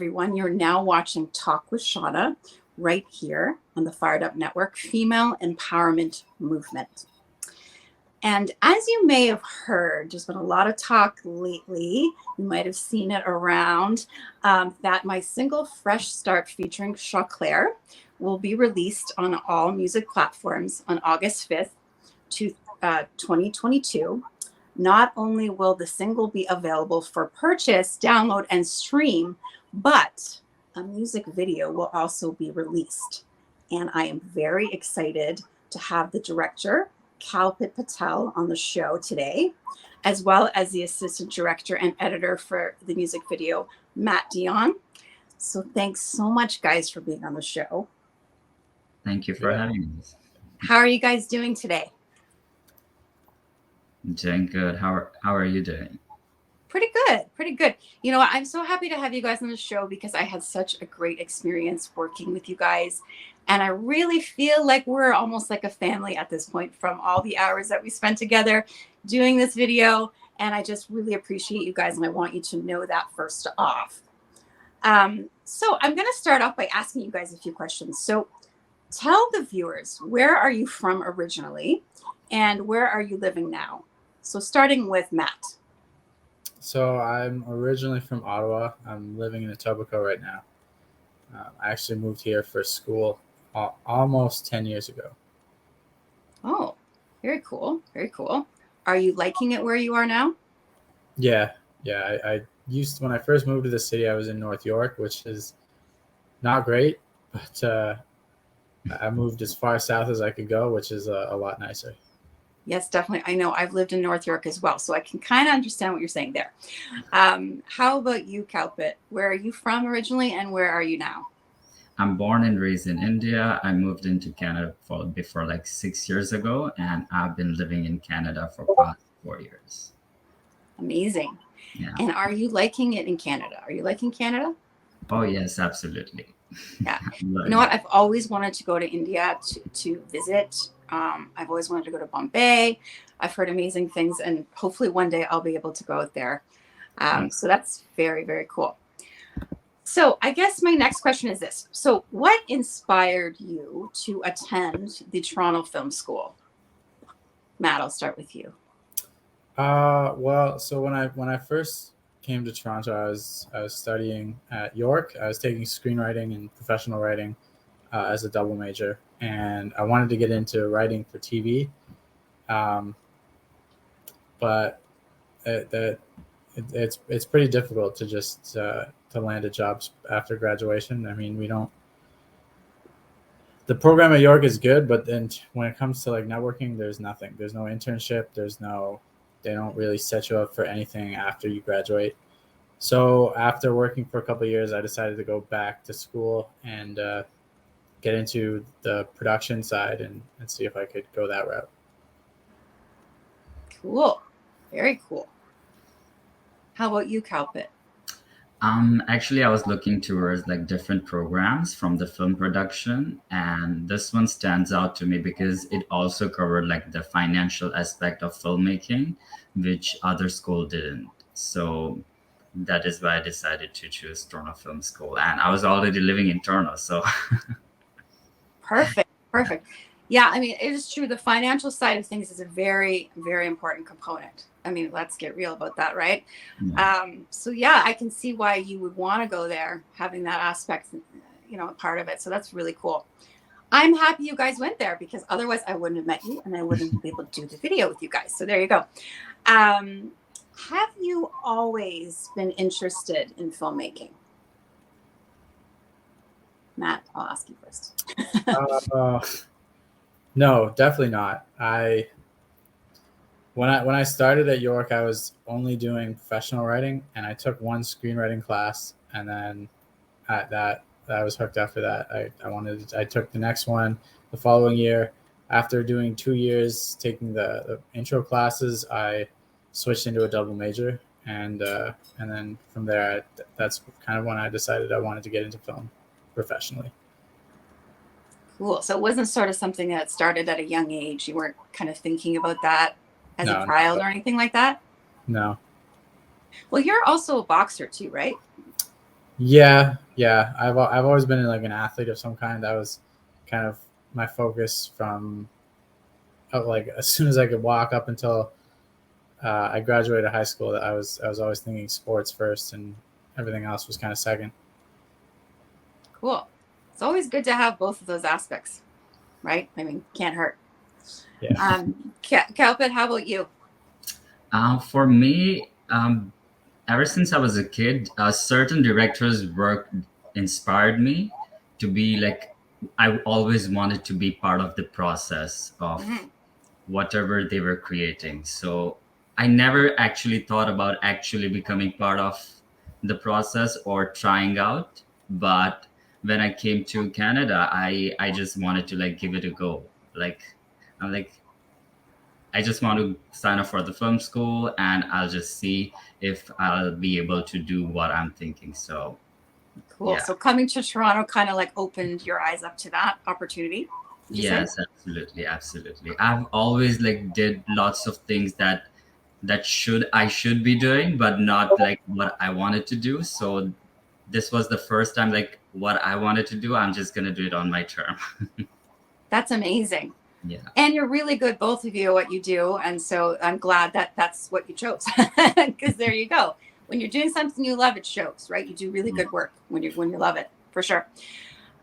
everyone. You're now watching Talk with SHONNA right here on the Fired Up Network, Female Empowerment Movement. And as you may have heard, there's been a lot of talk lately, you might have seen it around, that my single Fresh Start featuring Chauclair will be released on all music platforms on August 5th, 2022. Not only will the single be available for purchase, download, and stream, but a music video will also be released. And I am very excited to have the director, Kalpit Patel, on the show today, as well as the assistant director and editor for the music video, Dione. So thanks so much, guys, for being on the show. Thank you for having us. How are you guys doing today? Doing good. How are you doing? Pretty good, pretty good. You know what? I'm so happy to have you guys on the show because I had such a great experience working with you guys. And I really feel like we're almost like a family at this point from all the hours that we spent together doing this video. And I just really appreciate you guys. And I want you to know that first off. So I'm going to start off by asking you guys a few questions. So tell the viewers, where are you from originally and where are you living now? So starting with Matt. So I'm originally from Ottawa. I'm living in Etobicoke right now. I actually moved here for school almost 10 years ago. Oh, very cool. Very cool. Are you liking it where you are now? Yeah. I used when I first moved to the city, I was in North York, which is not great, but I moved as far south as I could go, which is a lot nicer. Yes, definitely. I know I've lived in North York as well, so I can kind of understand what you're saying there. How about you, Kalpit? Where are you from originally and where are you now? I'm born and raised in India. I moved into Canada before like 6 years ago, and I've been living in Canada for past 4 years. Amazing. Yeah. And are you liking it in Canada? Are you liking Canada? Oh, yes, absolutely. Yeah. You know what? I've always wanted to go to India to visit. I've always wanted to go to Bombay. I've heard amazing things, and hopefully one day I'll be able to go out there. So that's very, very cool. So I guess my next question is this. So what inspired you to attend the Toronto Film School? Matt, I'll start with you. Well, so when I first came to Toronto, I was studying at York. I was taking screenwriting and professional writing as a double major, and I wanted to get into writing for TV, but it's pretty difficult to just to land a job after graduation. I mean, the program at York is good, but then when it comes to like networking, there's nothing. There's no internship. They don't really set you up for anything after you graduate. So after working for a couple of years, I decided to go back to school and get into the production side and see if I could go that route. Cool. Very cool. How about you, Kalpit? Actually, I was looking towards like different programs from the film production, and this one stands out to me because it also covered like the financial aspect of filmmaking, which other school didn't. So that is why I decided to choose Toronto Film School, and I was already living in Toronto, so. Perfect. Yeah, I mean, it is true. The financial side of things is a very, very important component. I mean, let's get real about that, right? Yeah. So yeah, I can see why you would want to go there, having that aspect, part of it. So that's really cool. I'm happy you guys went there because otherwise I wouldn't have met you and I wouldn't be able to do the video with you guys. So there you go. Have you always been interested in filmmaking? Matt, I'll ask you first. No, definitely not. When I started at York, I was only doing professional writing, and I took one screenwriting class, and then that I was hooked after that. I took the next one the following year. After doing 2 years taking the intro classes, I switched into a double major, and then from there, that's kind of when I decided I wanted to get into film professionally. Cool. So it wasn't sort of something that started at a young age. You weren't kind of thinking about that as a child or anything like that? No. Well, you're also a boxer too, right? Yeah. I've always been like an athlete of some kind. That was kind of my focus from like as soon as I could walk up until I graduated high school. That I was always thinking sports first, and everything else was kind of second. Cool. It's always good to have both of those aspects, right? I mean, can't hurt. Yeah. Kalpit, how about you? For me, ever since I was a kid, certain directors' work inspired me to be like, I always wanted to be part of the process of Mhm. whatever they were creating. So I never actually thought about actually becoming part of the process or trying out. But when I came to Canada, I just wanted to like give it a go. Like I'm like I just want to sign up for the film school and I'll just see if I'll be able to do what I'm thinking. So Cool. yeah. So coming to Toronto kind of like opened your eyes up to that opportunity, would you say? Yes, absolutely, absolutely. I've always like did lots of things that I should be doing, but not like what I wanted to do. So this was the first time like what I wanted to do, I'm just gonna do it on my term. That's amazing. Yeah. And you're really good, both of you, at what you do. And so I'm glad that that's what you chose. Because there you go. When you're doing something you love, it shows, right? You do really good work when you love it, for sure.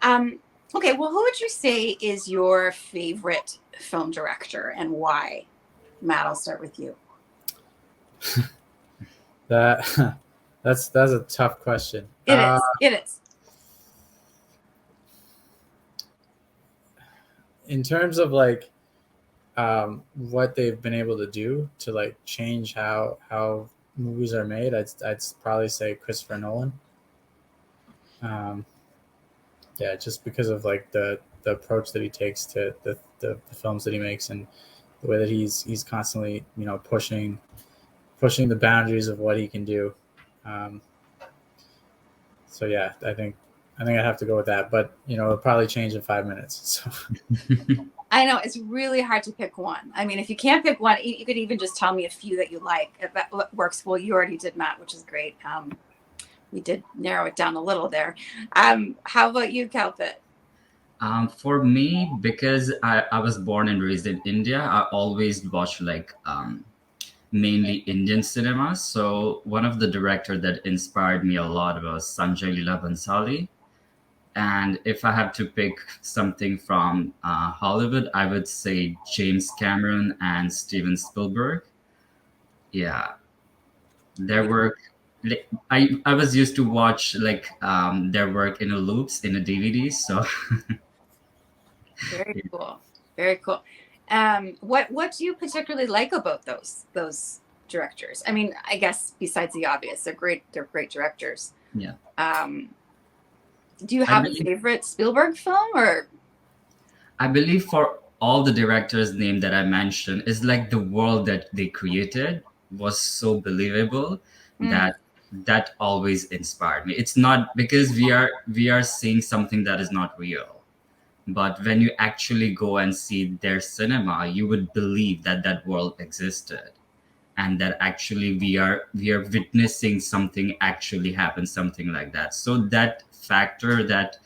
Okay, well, who would you say is your favorite film director and why? Matt, I'll start with you. That that's a tough question. It is. It is. In terms of like what they've been able to do to like change how movies are made, I'd probably say Christopher Nolan. Um, yeah, just because of like the approach that he takes to the films that he makes, and the way that he's constantly pushing the boundaries of what he can do. Um, so yeah, I think I'd have to go with that, but it'll probably change in 5 minutes. So I know it's really hard to pick one. I mean, if you can't pick one, you could even just tell me a few that you like. If that works, well, you already did, Matt, which is great. We did narrow it down a little there. How about you, Kalpit? For me, because I was born and raised in India, I always watch like mainly Indian cinema. So one of the director that inspired me a lot was Sanjay Leela Bhansali. And if I have to pick something from Hollywood, I would say James Cameron and Steven Spielberg. Yeah, their work. Like, I was used to watch like their work in a loops in a DVD. So Very cool. Very cool. What do you particularly like about those directors? I mean, I guess besides the obvious, they're great. They're great directors. yeah, Um, do you I have a believe favorite Spielberg film or? I believe for all the directors' name that I mentioned is like the world that they created was so believable Mm, that that always inspired me. It's not because we are seeing something that is not real, but when you actually go and see their cinema, you would believe that that world existed and that actually we are witnessing something actually happen, something like that. So that factor that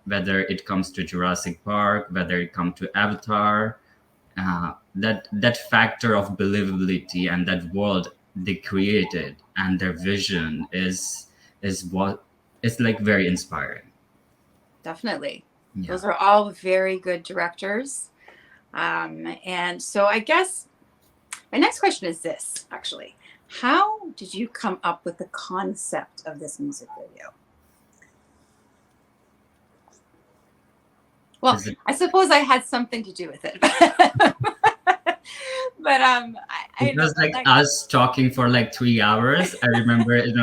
whether it comes to Jurassic Park, whether it comes to Avatar, that factor of believability and that world they created and their vision is what is like very inspiring. definitely. Yeah. Those are all very good directors. And so I guess my next question is this, actually. How did you come up with the concept of this music video? Well, Is it I suppose I had something to do with it. But I It know was like like us talking for like 3 hours. I remember, it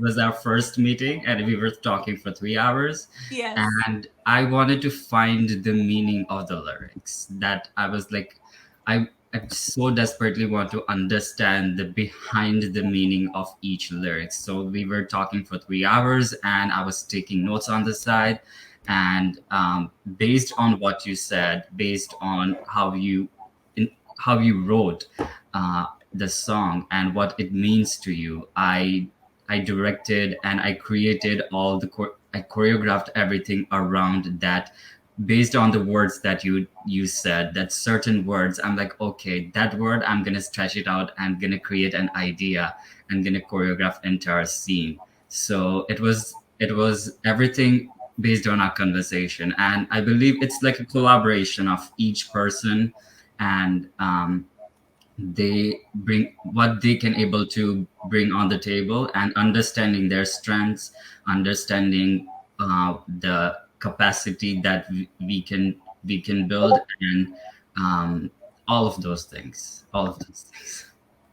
was our first meeting and we were talking for 3 hours. yes. And I wanted to find the meaning of the lyrics. That I was like, I so desperately want to understand the behind the meaning of each lyric. So we were talking for 3 hours and I was taking notes on the side. And based on what you said, based on how you wrote the song and what it means to you, I I directed, and I created all the I choreographed everything around that, based on the words that you said, that certain words. I'm like, okay, that word, I'm gonna stretch it out. I'm gonna create an idea. I'm gonna choreograph entire scene. So it was everything based on our conversation, and I believe it's like a collaboration of each person, and they bring what they can able to bring on the table, and understanding their strengths, understanding the capacity that we can build, and all of those things, all of those things.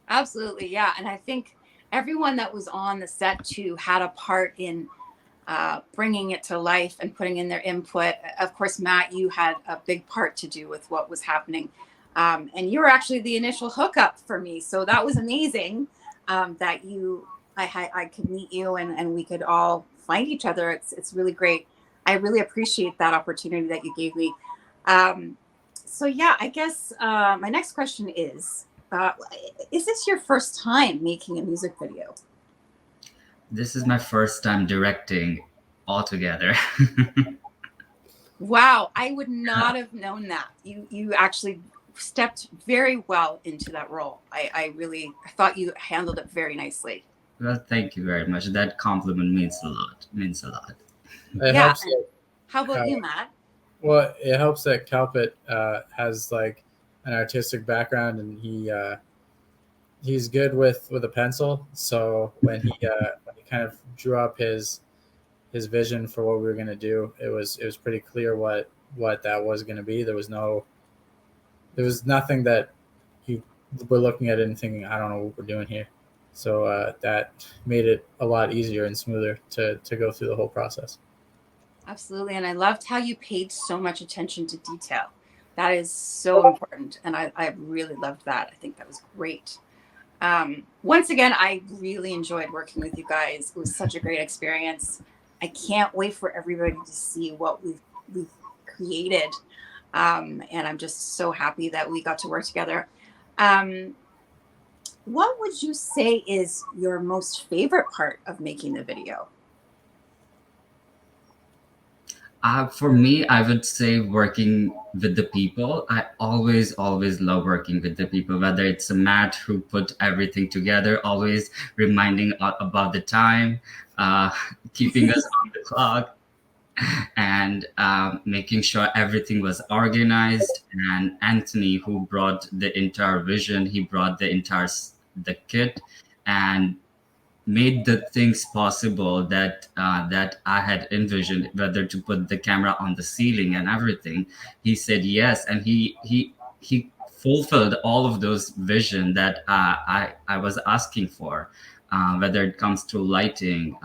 Absolutely, yeah. And I think everyone that was on the set too had a part in bringing it to life and putting in their input. Of course, Matt, you had a big part to do with what was happening. And you were actually the initial hookup for me. So that was amazing that I could meet you and we could all find each other. It's really great. I really appreciate that opportunity that you gave me. So yeah, I guess my next question is this your first time making a music video? This is my first time directing altogether. Wow, I would not have known that. You actually stepped very well into that role. I thought you handled it very nicely. Well, thank you very much. That compliment means a lot. Means a lot. It Yeah. helps. How about Uh, you, Matt? Well, it helps that Kalpit has like an artistic background, and he's good with a pencil. So when he kind of drew up his vision for what we were going to do, it was pretty clear what that was going to be. There was nothing that you were looking at it and thinking, I don't know what we're doing here. So that made it a lot easier and smoother to go through the whole process. Absolutely. And I loved how you paid so much attention to detail. That is so important. And I really loved that. I think that was great. Once again, I really enjoyed working with you guys. It was such a great experience. I can't wait for everybody to see what we've created. And I'm just so happy that we got to work together. What would you say is your most favorite part of making the video? For me, I would say working with the people. I always love working with the people, whether it's a Matt who put everything together, always reminding about the time, uh, keeping us on the clock, and making sure everything was organized. And Anthony, who brought the entire vision, he brought the kit, and made the things possible that I had envisioned, whether to put the camera on the ceiling and everything. He said yes, and he fulfilled all of those vision that I was asking for, whether it comes to lighting,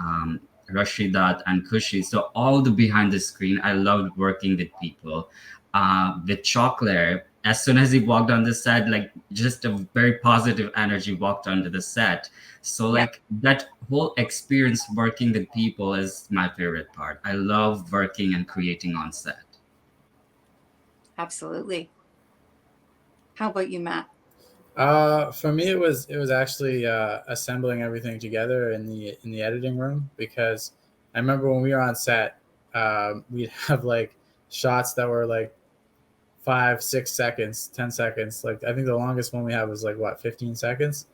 Rashidat and Kushi. So all the behind the screen, I loved working with people. With Chocolate, as soon as he walked on the set, like just a very positive energy walked onto the set. So like that whole experience working with people is my favorite part. I love working and creating on set. Absolutely. How about you, Matt? For me, it was actually assembling everything together in the editing room, because I remember when we were on set, we'd have like shots that were like 5, 6 seconds, 10 seconds. Like I think the longest one we had was like what, 15 seconds.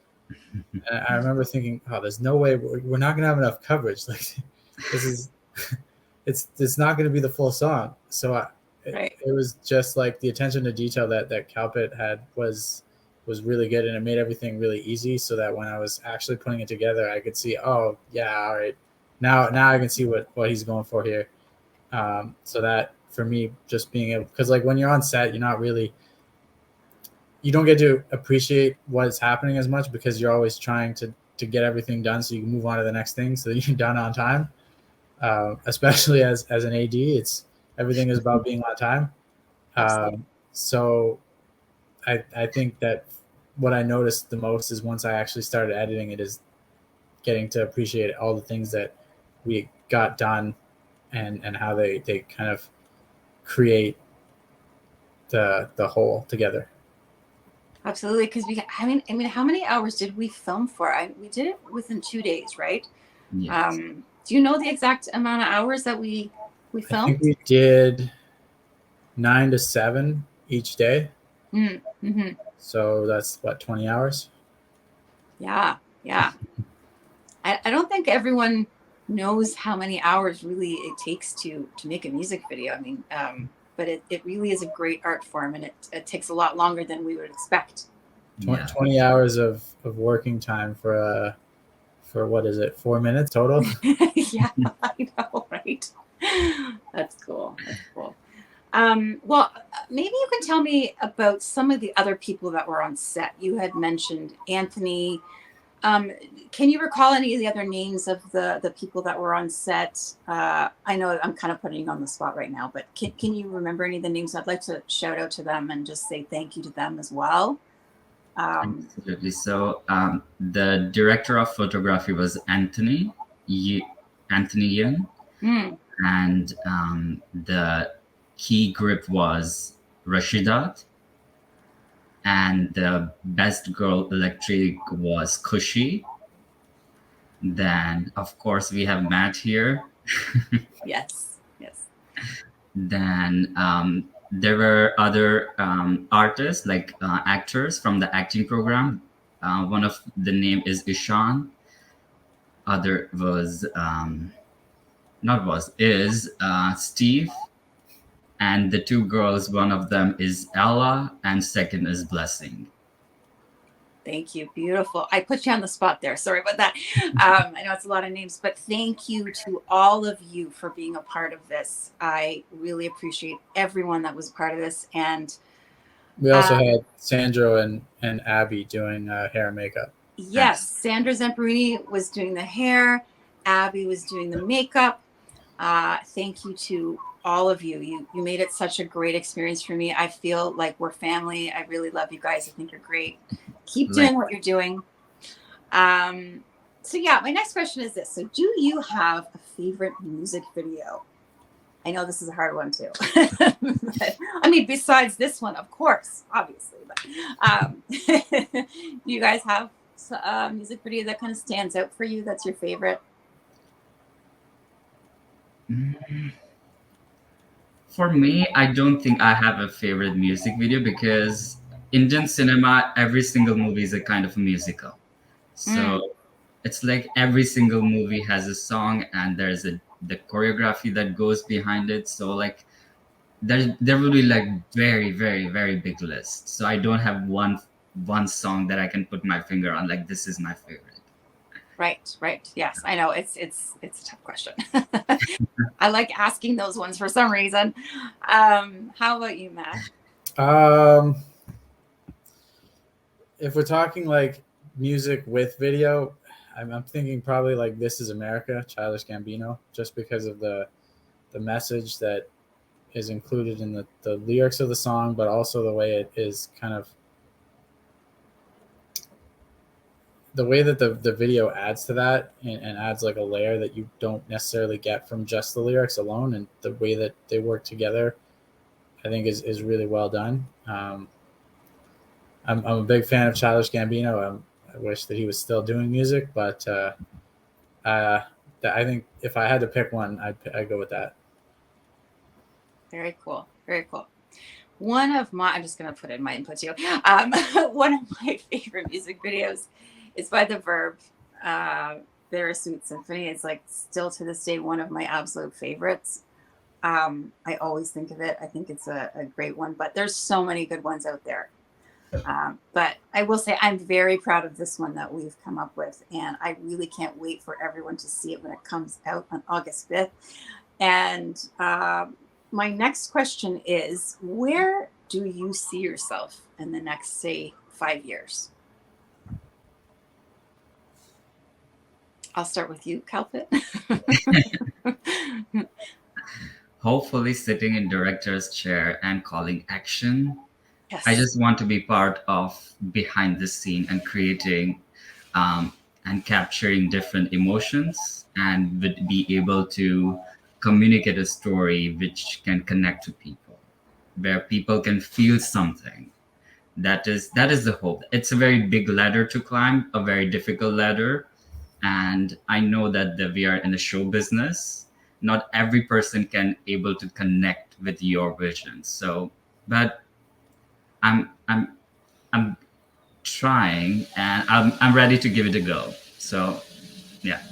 And I remember thinking, oh, there's no way we're not gonna have enough coverage. Like this is, it's not gonna be the full song. So Right. it was just like the attention to detail that Kalpit had was really good, and it made everything really easy. So that when I was actually putting it together, I could see, oh yeah, all right, now I can see what he's going for here. So that for me, just being able, because like when you're on set, you don't get to appreciate what's happening as much, because you're always trying to get everything done so you can move on to the next thing so that you're done on time. Especially as an AD, it's everything is about being on time. So I think that what I noticed the most is once I actually started editing it, is getting to appreciate all the things that we got done, and how they kind of create the whole together. Absolutely, because I mean, how many hours did we film for? We did it within 2 days, right? Yes. Do you know the exact amount of hours that we I filmed? think we did 9 to 7 each day. Mm-hmm. So that's what, 20 hours? Yeah, yeah. I don't think everyone knows how many hours really it takes to make a music video. I mean, but it really is a great art form, and it takes a lot longer than we would expect. Yeah. 20 hours of working time for what is it, 4 minutes total? Yeah, I know, right? That's cool. That's cool. Well, maybe you can tell me about some of the other people that were on set. You had mentioned Anthony. Can you recall any of the other names of the people that were on set? I know I'm kind of putting you on the spot right now, but can you remember any of the names? I'd like to shout out to them and just say thank you to them as well. Absolutely. So the director of photography was Anthony Young, Mm, and the key grip was Rashidat, and the best girl electric was Kushi. Then, of course, we have Matt here. yes, yes. Then there were other artists, like actors from the acting program. One of the name is Ishan. Other was not was is Steve, and the two girls. One of them is Ella, and second is Blessing. Thank you. Beautiful. I put you on the spot there. Sorry about that. I know it's a lot of names, but thank you to all of you for being a part of this. I really appreciate everyone that was a part of this. And We also had Sandro and Abby doing hair and makeup. yes, Sandra Zamperini was doing the hair. Abby was doing the makeup. Thank you to all of you. You made it such a great experience for me. I feel like we're family. I really love you guys. I think you're great. Keep doing what you're doing. So yeah, my next question is this. So do you have a favorite music video? I know this is a hard one too. But, I mean, besides this one, of course, obviously. But do you guys have a music video that kind of stands out for you? That's your favorite? For me, I don't think I have a favorite music video because Indian cinema, every single movie is a kind of a musical. So it's like every single movie has a song and there's the choreography that goes behind it. So like there will be like very, very, very big list. So I don't have one song that I can put my finger on, like this is my favorite. Right. Yes, I know it's a tough question. I like asking those ones for some reason. How about you, Matt? If we're talking like music with video, I'm thinking probably like This Is America, Childish Gambino, just because of the message that is included in the lyrics of the song, but also the way it is kind of the way that the video adds to that and adds like a layer that you don't necessarily get from just the lyrics alone, and the way that they work together, I think is really well done. I'm a big fan of Childish Gambino. I wish that he was still doing music, but I think if I had to pick one, I'd go with that. Very cool. Very cool. I'm just going to put in my input too. One of my favorite music videos is by The Verb, Bittersweet Symphony. It's like still to this day one of my absolute favorites. I always think of it. I think it's a great one, but there's so many good ones out there. But I will say I'm very proud of this one that we've come up with, and I really can't wait for everyone to see it when it comes out on August 5th. And my next question is, where do you see yourself in the next, say, 5 years? I'll start with you, Kalpit. Hopefully sitting in director's chair and calling action. Yes. I just want to be part of behind the scene and creating and capturing different emotions, and would be able to communicate a story which can connect to people, where people can feel something. That is the hope. It's a very big ladder to climb, a very difficult ladder, And I know that we are in the show business. Not every person can able to connect with your vision. So, but I'm I'm I'm trying, and I'm ready to give it a go. So, yeah.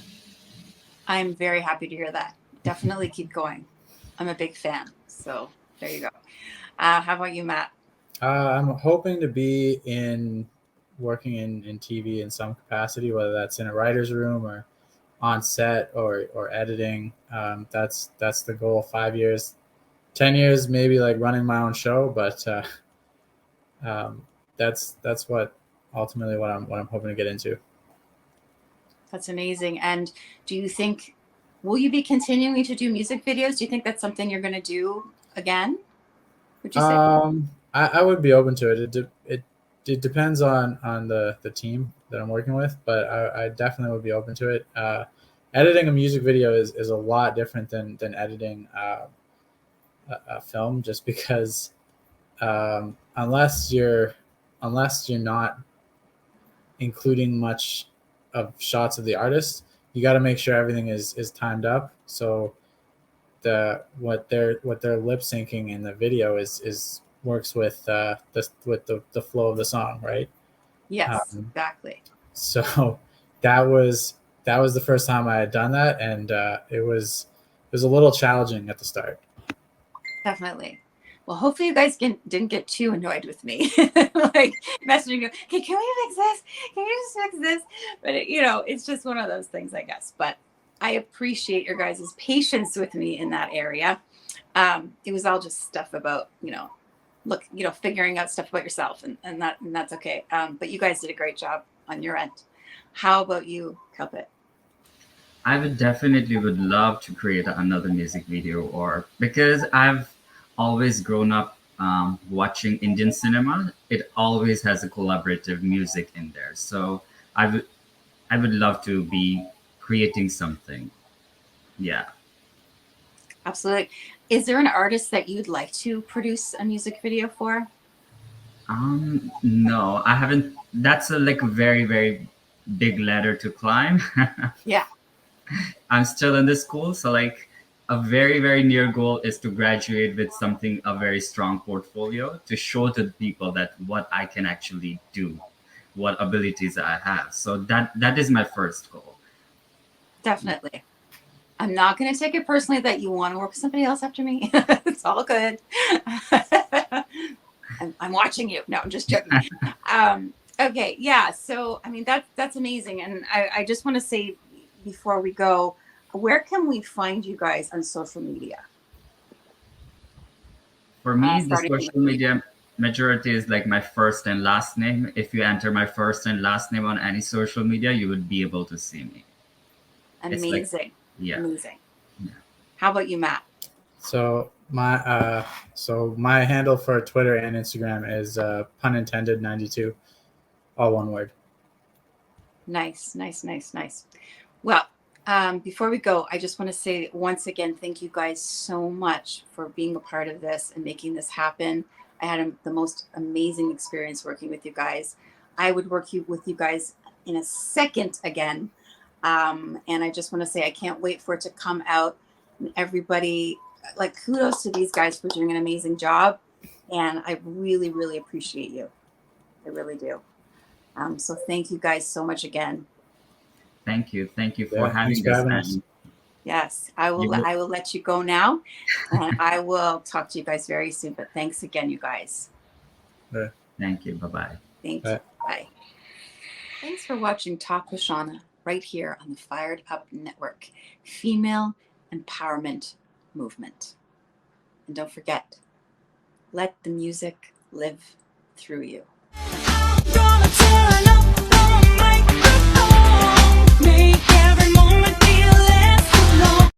I'm very happy to hear that. Definitely keep going. I'm a big fan. So there you go. How about you, Matt? I'm hoping to be working in TV in some capacity, whether that's in a writer's room or on set or editing. That's the goal. 5 years, 10 years, maybe like running my own show. But um, that's what ultimately what I'm hoping to get into. That's amazing. And do you think, will you be continuing to do music videos? Do you think that's something you're going to do again? Would you say? I would be open to it. It depends on the team that I'm working with, but I definitely would be open to it. Editing a music video is a lot different than editing a film, just because unless you're not including much of shots of the artist, you got to make sure everything is timed up. So what they're lip syncing in the video is works with the flow of the song, right? Yes, Um, exactly. so that was the first time I had done that, and it was a little challenging at the start. Definitely. Well, hopefully you guys didn't get too annoyed with me, like messaging you. Okay, can we fix this? Can you just fix this? But it's just one of those things, I guess. But I appreciate your guys' patience with me in that area. It was all just stuff about figuring out stuff about yourself, and that's okay. But you guys did a great job on your end. How about you, Kalpit? I would definitely would love to create another music video, or because I've always grown up watching Indian cinema. It always has a collaborative music in there. So I would love to be creating something. Yeah. Absolutely. Is there an artist that you'd like to produce a music video for? No, I haven't. That's like a very, very big ladder to climb. Yeah. I'm still in this school, so like a very, very near goal is to graduate with something, a very strong portfolio to show to people that what I can actually do, what abilities I have. So that is my first goal. Definitely. I'm not going to take it personally that you want to work with somebody else after me. It's all good. I'm watching you. No, I'm just joking. Okay. Yeah. So, I mean, that's amazing. And I just want to say before we go, where can we find you guys on social media? For me, the Starting social with you. media majority is like my first and last name. If you enter my first and last name on any social media, you would be able to see me. It's like, Amazing. yeah. Amazing. Yeah. How about you, Matt? So my handle for Twitter and Instagram is pun intended 92, all one word. Nice, nice, nice, nice. Well, before we go, I just want to say once again, thank you guys so much for being a part of this and making this happen. I had the most amazing experience working with you guys. I would with you guys in a second again. And I just want to say I can't wait for it to come out. And everybody, like, kudos to these guys for doing an amazing job. And I really, really appreciate you. I really do. So thank you guys so much again. Thank you. Thank you for Yeah, thanks having for us. having us. And Yes, I will. you, I will let you go now, and I will talk to you guys very soon. But thanks again, you guys. thank you. Bye bye. Thank Bye. you. Bye. Thanks for watching Talk with Shauna right here on the Fired Up Network, Female Empowerment Movement. And don't forget, let the music live through you. I'm gonna turn up.